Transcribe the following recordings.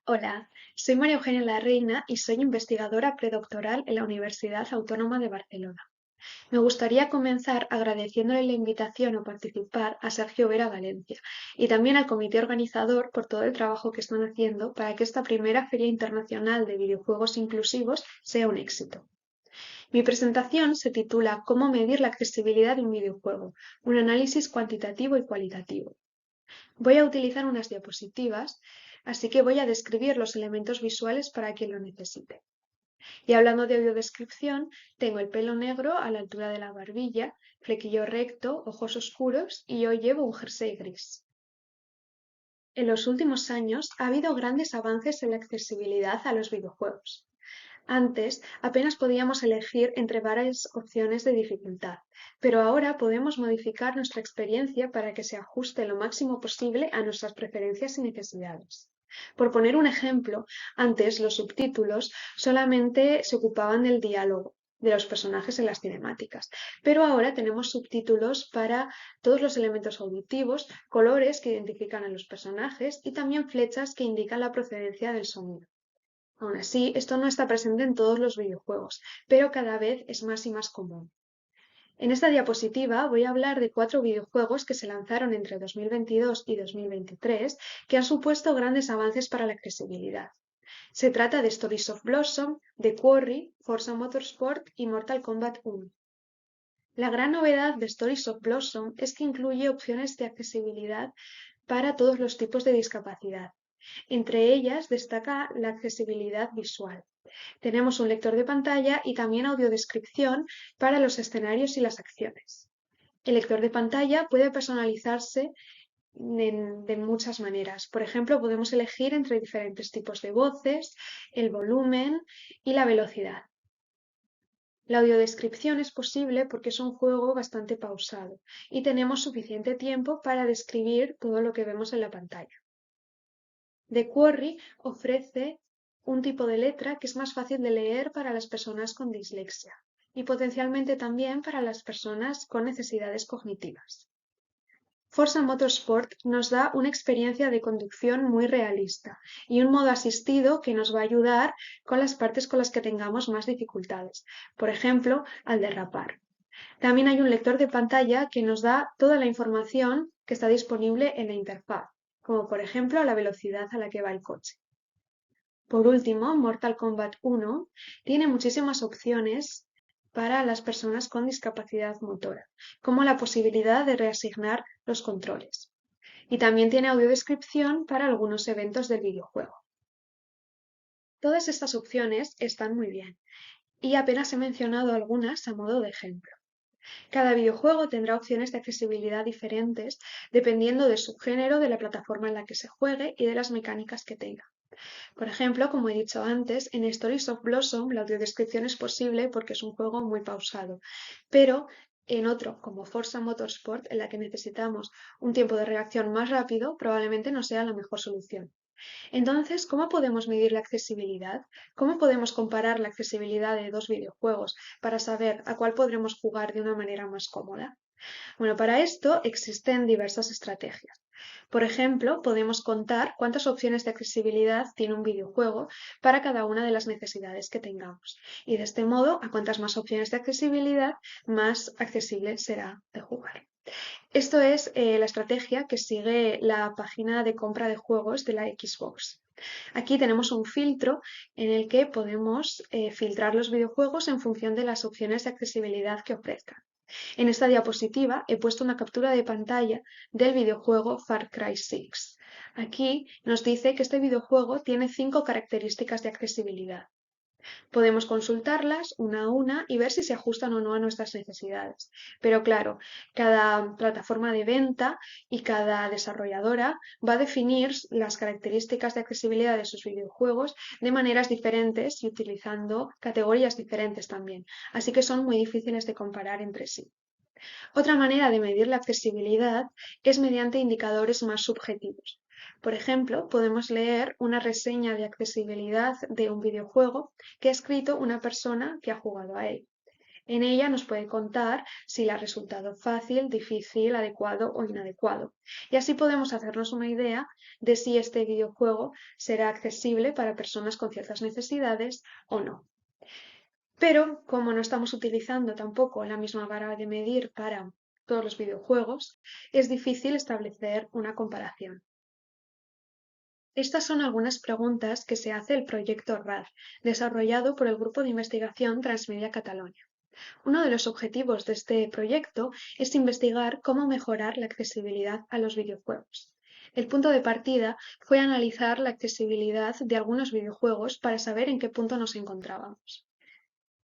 Hola, soy María Eugenia Larreina y soy investigadora predoctoral en la Universidad Autónoma de Barcelona. Me gustaría comenzar agradeciéndole la invitación a participar a Sergio Vera Valencia y también al comité organizador por todo el trabajo que están haciendo para que esta primera Feria Internacional de Videojuegos Inclusivos sea un éxito. Mi presentación se titula ¿Cómo medir la accesibilidad de un videojuego? Un análisis cuantitativo y cualitativo. Voy a utilizar unas diapositivas, así que voy a describir los elementos visuales para quien lo necesite. Y hablando de audiodescripción, tengo el pelo negro a la altura de la barbilla, flequillo recto, ojos oscuros y hoy llevo un jersey gris. En los últimos años ha habido grandes avances en la accesibilidad a los videojuegos. Antes apenas podíamos elegir entre varias opciones de dificultad, pero ahora podemos modificar nuestra experiencia para que se ajuste lo máximo posible a nuestras preferencias y necesidades. Por poner un ejemplo, antes los subtítulos solamente se ocupaban del diálogo de los personajes en las cinemáticas, pero ahora tenemos subtítulos para todos los elementos auditivos, colores que identifican a los personajes y también flechas que indican la procedencia del sonido. Aún así, esto no está presente en todos los videojuegos, pero cada vez es más y más común. En esta diapositiva voy a hablar de 4 videojuegos que se lanzaron entre 2022 y 2023 que han supuesto grandes avances para la accesibilidad. Se trata de Stories of Blossom, The Quarry, Forza Motorsport y Mortal Kombat 1. La gran novedad de Stories of Blossom es que incluye opciones de accesibilidad para todos los tipos de discapacidad. Entre ellas destaca la accesibilidad visual. Tenemos un lector de pantalla y también audiodescripción para los escenarios y las acciones. El lector de pantalla puede personalizarse de muchas maneras. Por ejemplo, podemos elegir entre diferentes tipos de voces, el volumen y la velocidad. La audiodescripción es posible porque es un juego bastante pausado y tenemos suficiente tiempo para describir todo lo que vemos en la pantalla. The Quarry ofrece un tipo de letra que es más fácil de leer para las personas con dislexia y potencialmente también para las personas con necesidades cognitivas. Forza Motorsport nos da una experiencia de conducción muy realista y un modo asistido que nos va a ayudar con las partes con las que tengamos más dificultades, por ejemplo, al derrapar. También hay un lector de pantalla que nos da toda la información que está disponible en la interfaz, como por ejemplo la velocidad a la que va el coche. Por último, Mortal Kombat 1 tiene muchísimas opciones para las personas con discapacidad motora, como la posibilidad de reasignar los controles. Y también tiene audiodescripción para algunos eventos del videojuego. Todas estas opciones están muy bien y apenas he mencionado algunas a modo de ejemplo. Cada videojuego tendrá opciones de accesibilidad diferentes dependiendo de su género, de la plataforma en la que se juegue y de las mecánicas que tenga. Por ejemplo, como he dicho antes, en Stories of Blossom la audiodescripción es posible porque es un juego muy pausado, pero en otro, como Forza Motorsport, en la que necesitamos un tiempo de reacción más rápido, probablemente no sea la mejor solución. Entonces, ¿cómo podemos medir la accesibilidad? ¿Cómo podemos comparar la accesibilidad de dos videojuegos para saber a cuál podremos jugar de una manera más cómoda? Bueno, para esto existen diversas estrategias. Por ejemplo, podemos contar cuántas opciones de accesibilidad tiene un videojuego para cada una de las necesidades que tengamos. Y de este modo, a cuantas más opciones de accesibilidad, más accesible será de jugar. Esto es la estrategia que sigue la página de compra de juegos de la Xbox. Aquí tenemos un filtro en el que podemos filtrar los videojuegos en función de las opciones de accesibilidad que ofrezcan. En esta diapositiva he puesto una captura de pantalla del videojuego Far Cry 6. Aquí nos dice que este videojuego tiene 5 características de accesibilidad. Podemos consultarlas una a una y ver si se ajustan o no a nuestras necesidades. Pero claro, cada plataforma de venta y cada desarrolladora va a definir las características de accesibilidad de sus videojuegos de maneras diferentes y utilizando categorías diferentes también. Así que son muy difíciles de comparar entre sí. Otra manera de medir la accesibilidad es mediante indicadores más subjetivos. Por ejemplo, podemos leer una reseña de accesibilidad de un videojuego que ha escrito una persona que ha jugado a él. En ella nos puede contar si le ha resultado fácil, difícil, adecuado o inadecuado. Y así podemos hacernos una idea de si este videojuego será accesible para personas con ciertas necesidades o no. Pero como no estamos utilizando tampoco la misma vara de medir para todos los videojuegos, es difícil establecer una comparación. Estas son algunas preguntas que se hace el proyecto RAD, desarrollado por el Grupo de Investigación Transmedia Catalunya. Uno de los objetivos de este proyecto es investigar cómo mejorar la accesibilidad a los videojuegos. El punto de partida fue analizar la accesibilidad de algunos videojuegos para saber en qué punto nos encontrábamos.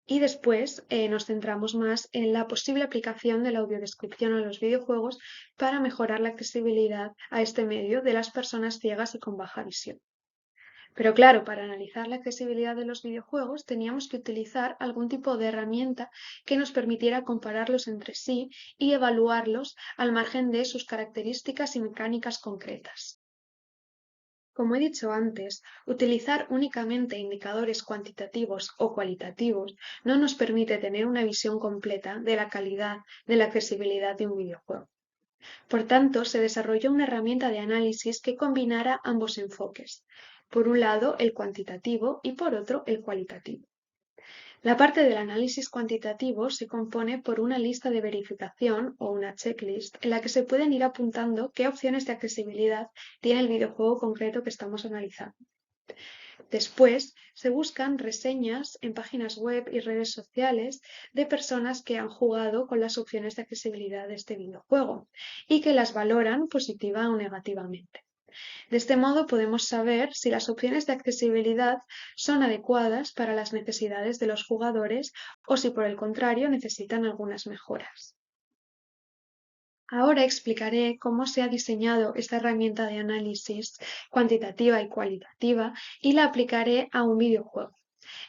Y después nos centramos más en la posible aplicación de la audiodescripción a los videojuegos para mejorar la accesibilidad a este medio de las personas ciegas y con baja visión. Pero claro, para analizar la accesibilidad de los videojuegos teníamos que utilizar algún tipo de herramienta que nos permitiera compararlos entre sí y evaluarlos al margen de sus características y mecánicas concretas. Como he dicho antes, utilizar únicamente indicadores cuantitativos o cualitativos no nos permite tener una visión completa de la calidad de la accesibilidad de un videojuego. Por tanto, se desarrolló una herramienta de análisis que combinara ambos enfoques, por un lado el cuantitativo y por otro el cualitativo. La parte del análisis cuantitativo se compone por una lista de verificación o una checklist en la que se pueden ir apuntando qué opciones de accesibilidad tiene el videojuego concreto que estamos analizando. Después, se buscan reseñas en páginas web y redes sociales de personas que han jugado con las opciones de accesibilidad de este videojuego y que las valoran positiva o negativamente. De este modo podemos saber si las opciones de accesibilidad son adecuadas para las necesidades de los jugadores o si por el contrario necesitan algunas mejoras. Ahora explicaré cómo se ha diseñado esta herramienta de análisis cuantitativa y cualitativa y la aplicaré a un videojuego.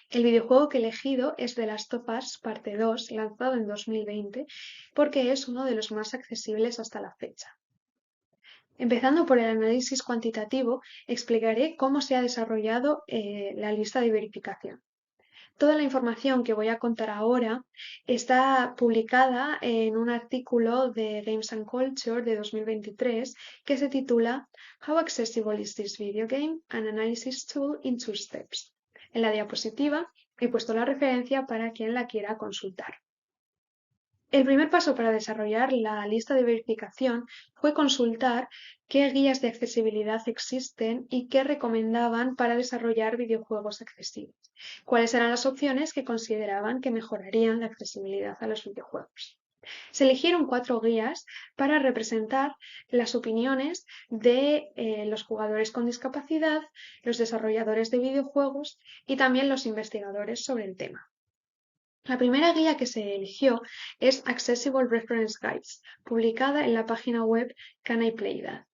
El videojuego que he elegido es The Last of Us Parte 2, lanzado en 2020, porque es uno de los más accesibles hasta la fecha. Empezando por el análisis cuantitativo, explicaré cómo se ha desarrollado la lista de verificación. Toda la información que voy a contar ahora está publicada en un artículo de Games and Culture de 2023 que se titula How Accessible is this Video Game? An Analysis Tool in 2 Steps. En la diapositiva he puesto la referencia para quien la quiera consultar. El primer paso para desarrollar la lista de verificación fue consultar qué guías de accesibilidad existen y qué recomendaban para desarrollar videojuegos accesibles. Cuáles eran las opciones que consideraban que mejorarían la accesibilidad a los videojuegos. Se eligieron 4 guías para representar las opiniones de los jugadores con discapacidad, los desarrolladores de videojuegos y también los investigadores sobre el tema. La primera guía que se eligió es Accessible Reference Guides, publicada en la página web Can I Play That?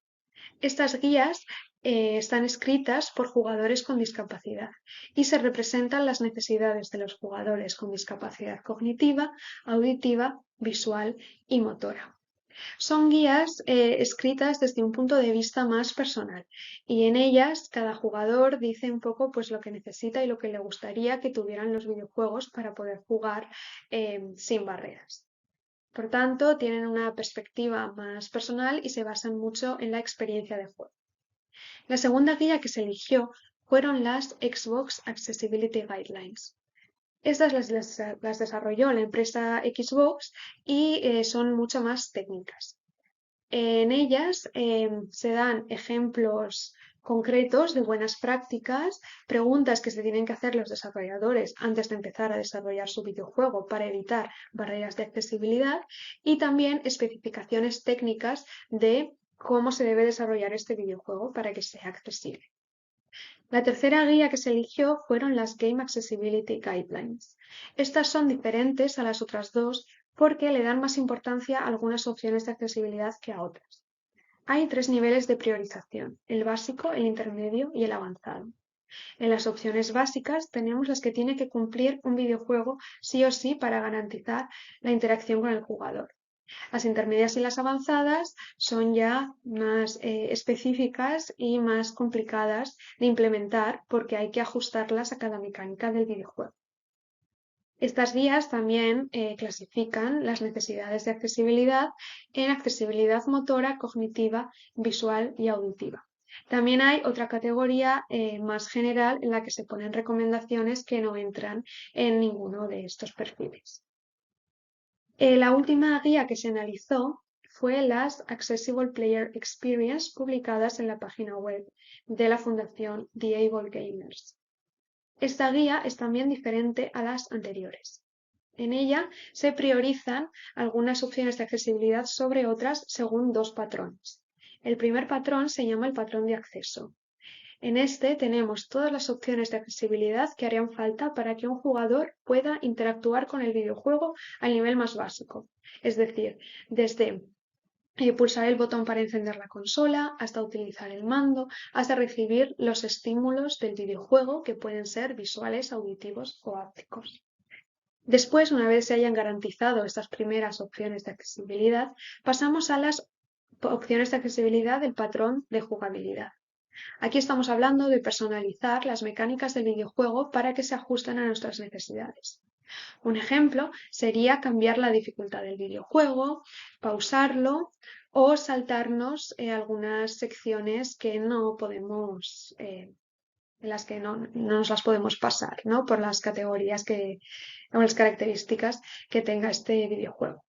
Estas guías están escritas por jugadores con discapacidad y se representan las necesidades de los jugadores con discapacidad cognitiva, auditiva, visual y motora. Son guías escritas desde un punto de vista más personal y en ellas cada jugador dice un poco pues, lo que necesita y lo que le gustaría que tuvieran los videojuegos para poder jugar sin barreras. Por tanto, tienen una perspectiva más personal y se basan mucho en la experiencia de juego. La segunda guía que se eligió fueron las Xbox Accessibility Guidelines. Estas las desarrolló la empresa Xbox y son mucho más técnicas. En ellas se dan ejemplos concretos de buenas prácticas, preguntas que se tienen que hacer los desarrolladores antes de empezar a desarrollar su videojuego para evitar barreras de accesibilidad y también especificaciones técnicas de cómo se debe desarrollar este videojuego para que sea accesible. La tercera guía que se eligió fueron las Game Accessibility Guidelines. Estas son diferentes a las otras dos porque le dan más importancia a algunas opciones de accesibilidad que a otras. Hay 3 niveles de priorización, el básico, el intermedio y el avanzado. En las opciones básicas tenemos las que tiene que cumplir un videojuego sí o sí para garantizar la interacción con el jugador. Las intermedias y las avanzadas son ya más específicas y más complicadas de implementar porque hay que ajustarlas a cada mecánica del videojuego. Estas guías también clasifican las necesidades de accesibilidad en accesibilidad motora, cognitiva, visual y auditiva. También hay otra categoría más general en la que se ponen recomendaciones que no entran en ninguno de estos perfiles. La última guía que se analizó fue las Accessible Player Experience publicadas en la página web de la Fundación The Able Gamers. Esta guía es también diferente a las anteriores. En ella se priorizan algunas opciones de accesibilidad sobre otras según dos patrones. El primer patrón se llama el patrón de acceso. En este tenemos todas las opciones de accesibilidad que harían falta para que un jugador pueda interactuar con el videojuego al nivel más básico. Es decir, desde pulsar el botón para encender la consola, hasta utilizar el mando, hasta recibir los estímulos del videojuego que pueden ser visuales, auditivos o hápticos. Después, una vez se hayan garantizado estas primeras opciones de accesibilidad, pasamos a las opciones de accesibilidad del patrón de jugabilidad. Aquí estamos hablando de personalizar las mecánicas del videojuego para que se ajusten a nuestras necesidades. Un ejemplo sería cambiar la dificultad del videojuego, pausarlo o saltarnos algunas secciones que no podemos, en las que no nos las podemos pasar, ¿no? Por las categorías o las características que tenga este videojuego.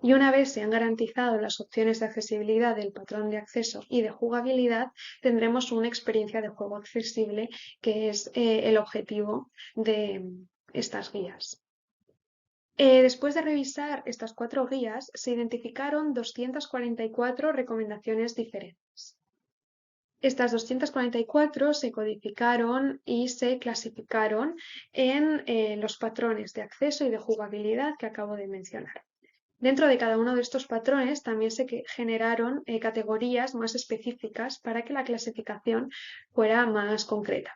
Y una vez se han garantizado las opciones de accesibilidad del patrón de acceso y de jugabilidad, tendremos una experiencia de juego accesible, que es el objetivo de estas guías. Después de revisar estas 4 guías, se identificaron 244 recomendaciones diferentes. Estas 244 se codificaron y se clasificaron en los patrones de acceso y de jugabilidad que acabo de mencionar. Dentro de cada uno de estos patrones también se generaron categorías más específicas para que la clasificación fuera más concreta.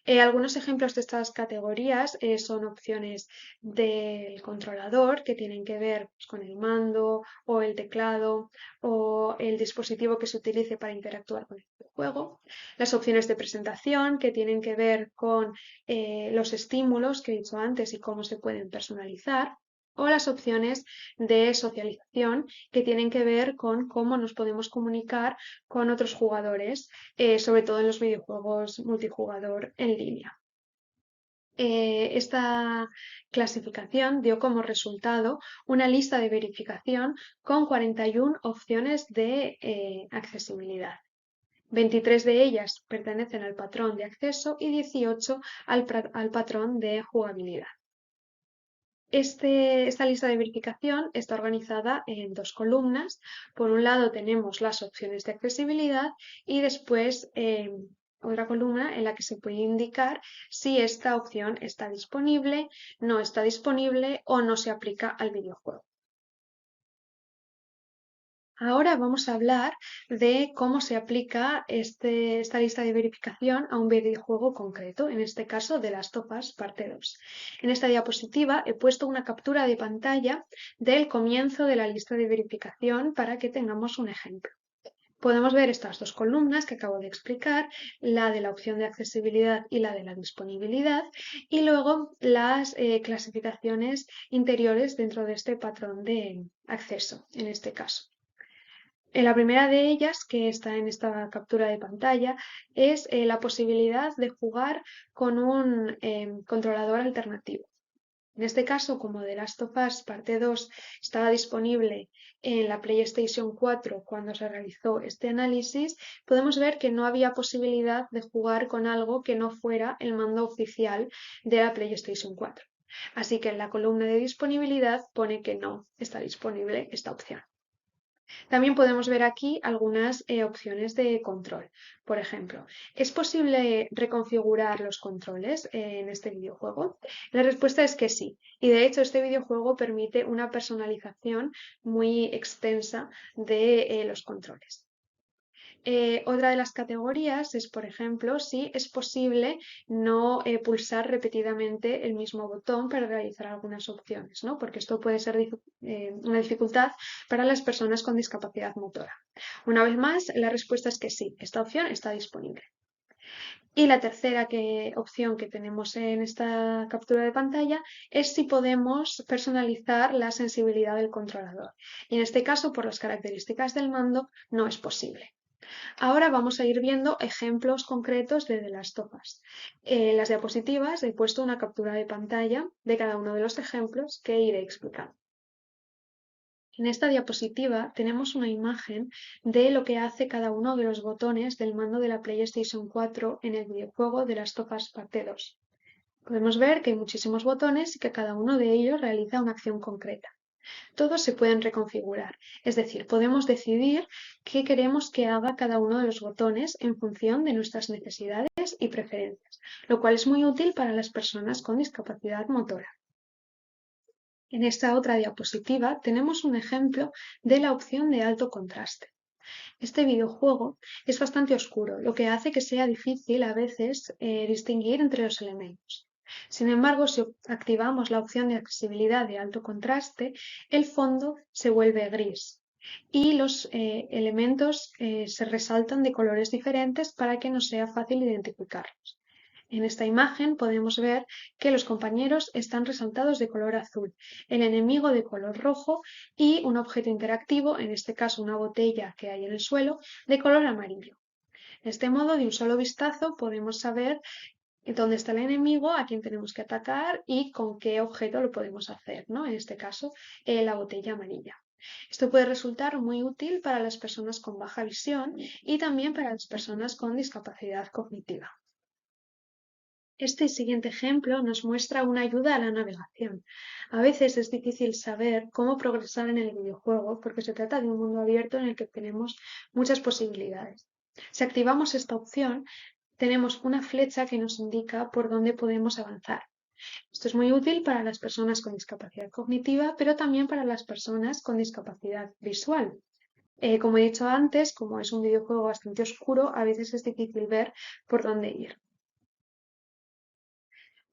Algunos ejemplos de estas categorías son opciones del controlador que tienen que ver pues, con el mando o el teclado o el dispositivo que se utilice para interactuar con el juego. Las opciones de presentación que tienen que ver con los estímulos que he dicho antes y cómo se pueden personalizar. O las opciones de socialización que tienen que ver con cómo nos podemos comunicar con otros jugadores, sobre todo en los videojuegos multijugador en línea. Esta clasificación dio como resultado una lista de verificación con 41 opciones de accesibilidad. 23 de ellas pertenecen al patrón de acceso y 18 al patrón de jugabilidad. Esta lista de verificación está organizada en 2 columnas. Por un lado tenemos las opciones de accesibilidad y después otra columna en la que se puede indicar si esta opción está disponible, no está disponible o no se aplica al videojuego. Ahora vamos a hablar de cómo se aplica esta lista de verificación a un videojuego concreto, en este caso The Last of Us Parte 2. En esta diapositiva he puesto una captura de pantalla del comienzo de la lista de verificación para que tengamos un ejemplo. Podemos ver estas 2 columnas que acabo de explicar, la de la opción de accesibilidad y la de la disponibilidad, y luego las clasificaciones interiores dentro de este patrón de acceso, en este caso. La primera de ellas, que está en esta captura de pantalla, es la posibilidad de jugar con un controlador alternativo. En este caso, como The Last of Us Parte 2 estaba disponible en la PlayStation 4 cuando se realizó este análisis, podemos ver que no había posibilidad de jugar con algo que no fuera el mando oficial de la PlayStation 4. Así que en la columna de disponibilidad pone que no está disponible esta opción. También podemos ver aquí algunas opciones de control. Por ejemplo, ¿es posible reconfigurar los controles en este videojuego? La respuesta es que sí. Y de hecho este videojuego permite una personalización muy extensa de los controles. Otra de las categorías es, por ejemplo, si es posible no pulsar repetidamente el mismo botón para realizar algunas opciones, ¿no? Porque esto puede ser una dificultad para las personas con discapacidad motora. Una vez más, la respuesta es que sí, esta opción está disponible. Y la tercera opción que tenemos en esta captura de pantalla es si podemos personalizar la sensibilidad del controlador. Y en este caso, por las características del mando, no es posible. Ahora vamos a ir viendo ejemplos concretos de The Last of Us. En las diapositivas he puesto una captura de pantalla de cada uno de los ejemplos que iré explicando. En esta diapositiva tenemos una imagen de lo que hace cada uno de los botones del mando de la PlayStation 4 en el videojuego The Last of Us Parte 2. Podemos ver que hay muchísimos botones y que cada uno de ellos realiza una acción concreta. Todos se pueden reconfigurar, es decir, podemos decidir qué queremos que haga cada uno de los botones en función de nuestras necesidades y preferencias, lo cual es muy útil para las personas con discapacidad motora. En esta otra diapositiva tenemos un ejemplo de la opción de alto contraste. Este videojuego es bastante oscuro, lo que hace que sea difícil a veces distinguir entre los elementos. Sin embargo, si activamos la opción de accesibilidad de alto contraste, el fondo se vuelve gris y los elementos se resaltan de colores diferentes para que nos sea fácil identificarlos. En esta imagen podemos ver que los compañeros están resaltados de color azul, el enemigo de color rojo y un objeto interactivo, en este caso una botella que hay en el suelo, de color amarillo. De este modo, de un solo vistazo, podemos saber dónde está el enemigo, a quién tenemos que atacar y con qué objeto lo podemos hacer, ¿no? En este caso, la botella amarilla. Esto puede resultar muy útil para las personas con baja visión y también para las personas con discapacidad cognitiva. Este siguiente ejemplo nos muestra una ayuda a la navegación. A veces es difícil saber cómo progresar en el videojuego porque se trata de un mundo abierto en el que tenemos muchas posibilidades. Si activamos esta opción, tenemos una flecha que nos indica por dónde podemos avanzar. Esto es muy útil para las personas con discapacidad cognitiva, pero también para las personas con discapacidad visual. Como he dicho antes, como es un videojuego bastante oscuro, a veces es difícil ver por dónde ir.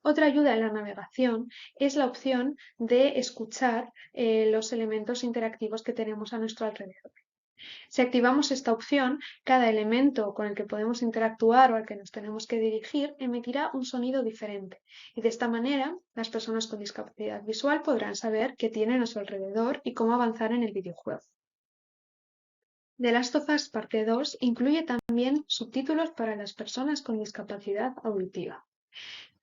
Otra ayuda en la navegación es la opción de escuchar los elementos interactivos que tenemos a nuestro alrededor. Si activamos esta opción, cada elemento con el que podemos interactuar o al que nos tenemos que dirigir emitirá un sonido diferente y de esta manera las personas con discapacidad visual podrán saber qué tienen a su alrededor y cómo avanzar en el videojuego. The Last of Us Parte 2 incluye también subtítulos para las personas con discapacidad auditiva.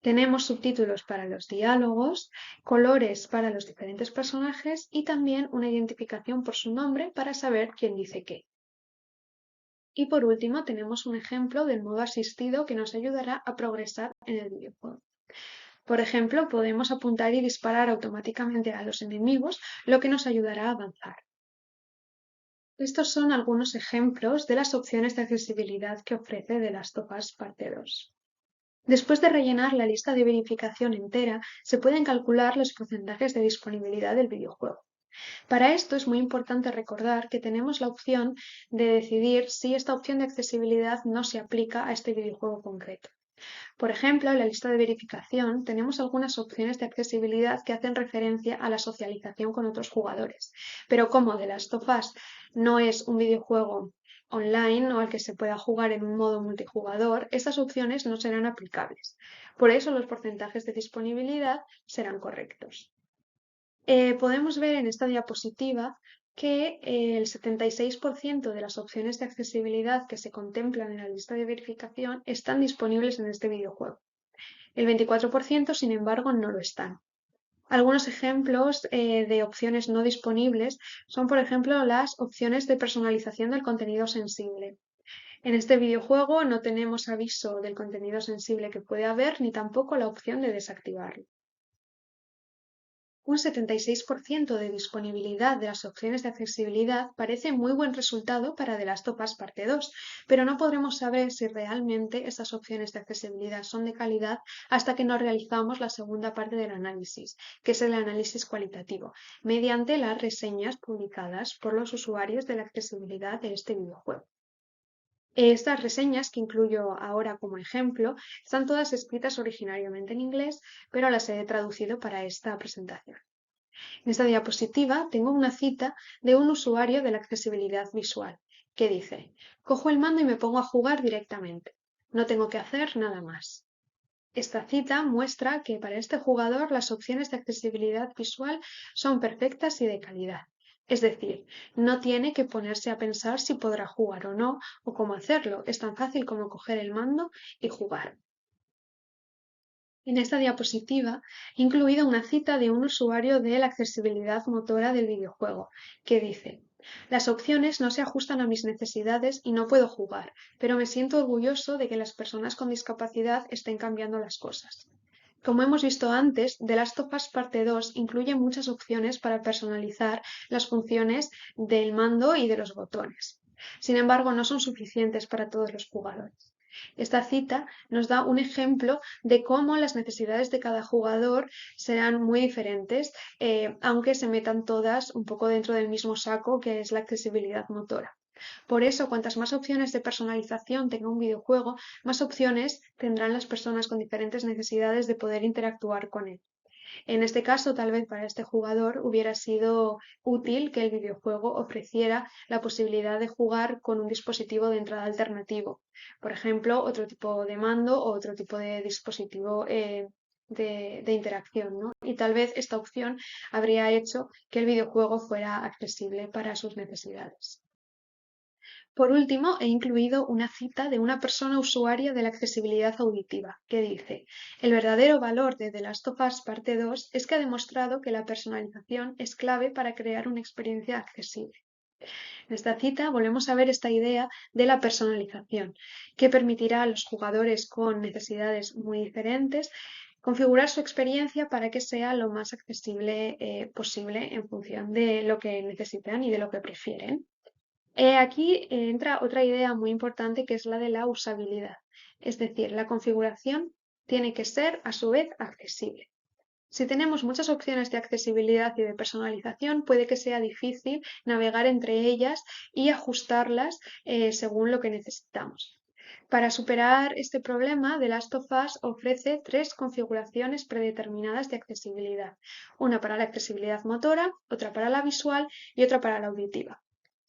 Tenemos subtítulos para los diálogos, colores para los diferentes personajes y también una identificación por su nombre para saber quién dice qué. Y por último tenemos un ejemplo del modo asistido que nos ayudará a progresar en el videojuego. Por ejemplo, podemos apuntar y disparar automáticamente a los enemigos, lo que nos ayudará a avanzar. Estos son algunos ejemplos de las opciones de accesibilidad que ofrece The Last of Us Parte 2. Después de rellenar la lista de verificación entera, se pueden calcular los porcentajes de disponibilidad del videojuego. Para esto es muy importante recordar que tenemos la opción de decidir si esta opción de accesibilidad no se aplica a este videojuego concreto. Por ejemplo, en la lista de verificación tenemos algunas opciones de accesibilidad que hacen referencia a la socialización con otros jugadores, pero como The Last of Us no es un videojuego online o al que se pueda jugar en un modo multijugador, estas opciones no serán aplicables. Por eso los porcentajes de disponibilidad serán correctos. Podemos ver en esta diapositiva que el 76% de las opciones de accesibilidad que se contemplan en la lista de verificación están disponibles en este videojuego. El 24%, sin embargo, no lo están. Algunos ejemplos de opciones no disponibles son, por ejemplo, las opciones de personalización del contenido sensible. En este videojuego no tenemos aviso del contenido sensible que puede haber, ni tampoco la opción de desactivarlo. Un 76% de disponibilidad de las opciones de accesibilidad parece muy buen resultado para The Last of Us Parte 2, pero no podremos saber si realmente estas opciones de accesibilidad son de calidad hasta que no realizamos la segunda parte del análisis, que es el análisis cualitativo, mediante las reseñas publicadas por los usuarios de la accesibilidad de este videojuego. Estas reseñas, que incluyo ahora como ejemplo, están todas escritas originariamente en inglés, pero las he traducido para esta presentación. En esta diapositiva tengo una cita de un usuario de la accesibilidad visual que dice: cojo el mando y me pongo a jugar directamente. No tengo que hacer nada más. Esta cita muestra que para este jugador las opciones de accesibilidad visual son perfectas y de calidad. Es decir, no tiene que ponerse a pensar si podrá jugar o no o cómo hacerlo. Es tan fácil como coger el mando y jugar. En esta diapositiva he incluido una cita de un usuario de la accesibilidad motora del videojuego, que dice: las opciones no se ajustan a mis necesidades y no puedo jugar, pero me siento orgulloso de que las personas con discapacidad estén cambiando las cosas. Como hemos visto antes, The Last of Us Parte 2 incluye muchas opciones para personalizar las funciones del mando y de los botones. Sin embargo, no son suficientes para todos los jugadores. Esta cita nos da un ejemplo de cómo las necesidades de cada jugador serán muy diferentes, aunque se metan todas un poco dentro del mismo saco que es la accesibilidad motora. Por eso, cuantas más opciones de personalización tenga un videojuego, más opciones tendrán las personas con diferentes necesidades de poder interactuar con él. En este caso, tal vez para este jugador hubiera sido útil que el videojuego ofreciera la posibilidad de jugar con un dispositivo de entrada alternativo, por ejemplo, otro tipo de mando o otro tipo de dispositivo de interacción, ¿no? Y tal vez esta opción habría hecho que el videojuego fuera accesible para sus necesidades. Por último, he incluido una cita de una persona usuaria de la accesibilidad auditiva, que dice: el verdadero valor de The Last of Us Parte 2 es que ha demostrado que la personalización es clave para crear una experiencia accesible. En esta cita volvemos a ver esta idea de la personalización, que permitirá a los jugadores con necesidades muy diferentes configurar su experiencia para que sea lo más accesible posible en función de lo que necesitan y de lo que prefieren. Aquí entra otra idea muy importante que es la de la usabilidad. Es decir, la configuración tiene que ser a su vez accesible. Si tenemos muchas opciones de accesibilidad y de personalización, puede que sea difícil navegar entre ellas y ajustarlas según lo que necesitamos. Para superar este problema, The Last of Us ofrece 3 configuraciones predeterminadas de accesibilidad: una para la accesibilidad motora, otra para la visual y otra para la auditiva.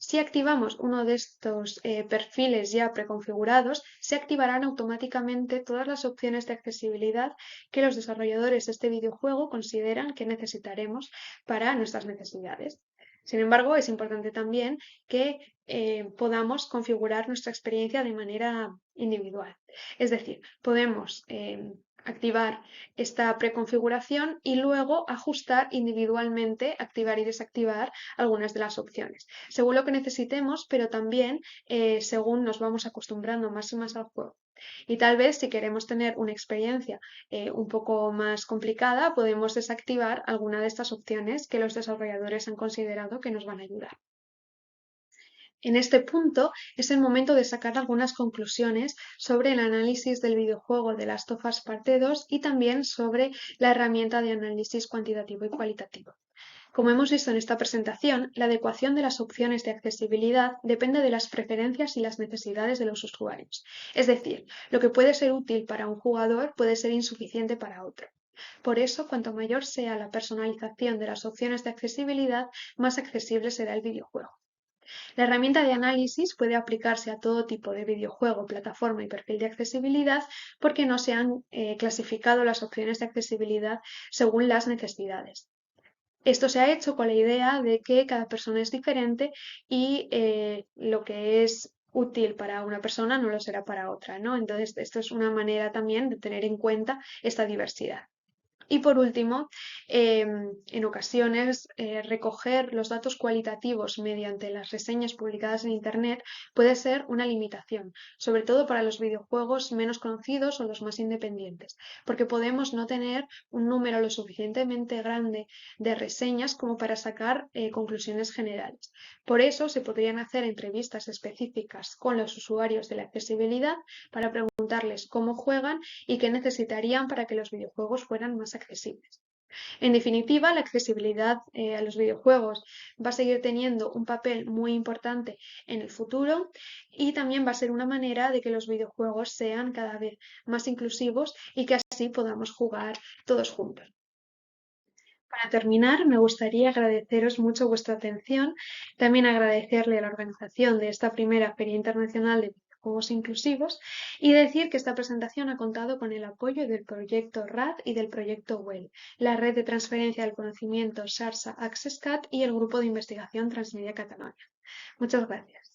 Si activamos uno de estos perfiles ya preconfigurados, se activarán automáticamente todas las opciones de accesibilidad que los desarrolladores de este videojuego consideran que necesitaremos para nuestras necesidades. Sin embargo, es importante también que podamos configurar nuestra experiencia de manera individual. Es decir, podemos activar esta preconfiguración y luego ajustar individualmente, activar y desactivar algunas de las opciones, según lo que necesitemos, pero también según nos vamos acostumbrando más y más al juego. Y tal vez si queremos tener una experiencia un poco más complicada, podemos desactivar alguna de estas opciones que los desarrolladores han considerado que nos van a ayudar. En este punto es el momento de sacar algunas conclusiones sobre el análisis del videojuego de Last of Us Parte 2 y también sobre la herramienta de análisis cuantitativo y cualitativo. Como hemos visto en esta presentación, la adecuación de las opciones de accesibilidad depende de las preferencias y las necesidades de los usuarios. Es decir, lo que puede ser útil para un jugador puede ser insuficiente para otro. Por eso, cuanto mayor sea la personalización de las opciones de accesibilidad, más accesible será el videojuego. La herramienta de análisis puede aplicarse a todo tipo de videojuego, plataforma y perfil de accesibilidad porque no se han clasificado las opciones de accesibilidad según las necesidades. Esto se ha hecho con la idea de que cada persona es diferente y lo que es útil para una persona no lo será para otra, ¿no? Entonces, esto es una manera también de tener en cuenta esta diversidad. Y por último, en ocasiones, recoger los datos cualitativos mediante las reseñas publicadas en Internet puede ser una limitación, sobre todo para los videojuegos menos conocidos o los más independientes, porque podemos no tener un número lo suficientemente grande de reseñas como para sacar conclusiones generales. Por eso se podrían hacer entrevistas específicas con los usuarios de la accesibilidad para preguntarles cómo juegan y qué necesitarían para que los videojuegos fueran más accesibles. En definitiva, la accesibilidad a los videojuegos va a seguir teniendo un papel muy importante en el futuro y también va a ser una manera de que los videojuegos sean cada vez más inclusivos y que así podamos jugar todos juntos. Para terminar, me gustaría agradeceros mucho vuestra atención, también agradecerle a la organización de esta primera Feria Internacional de juegos inclusivos y decir que esta presentación ha contado con el apoyo del proyecto RAD y del proyecto WELL, la red de transferencia del conocimiento SARSA AccessCat y el grupo de investigación Transmedia Catalunya. Muchas gracias.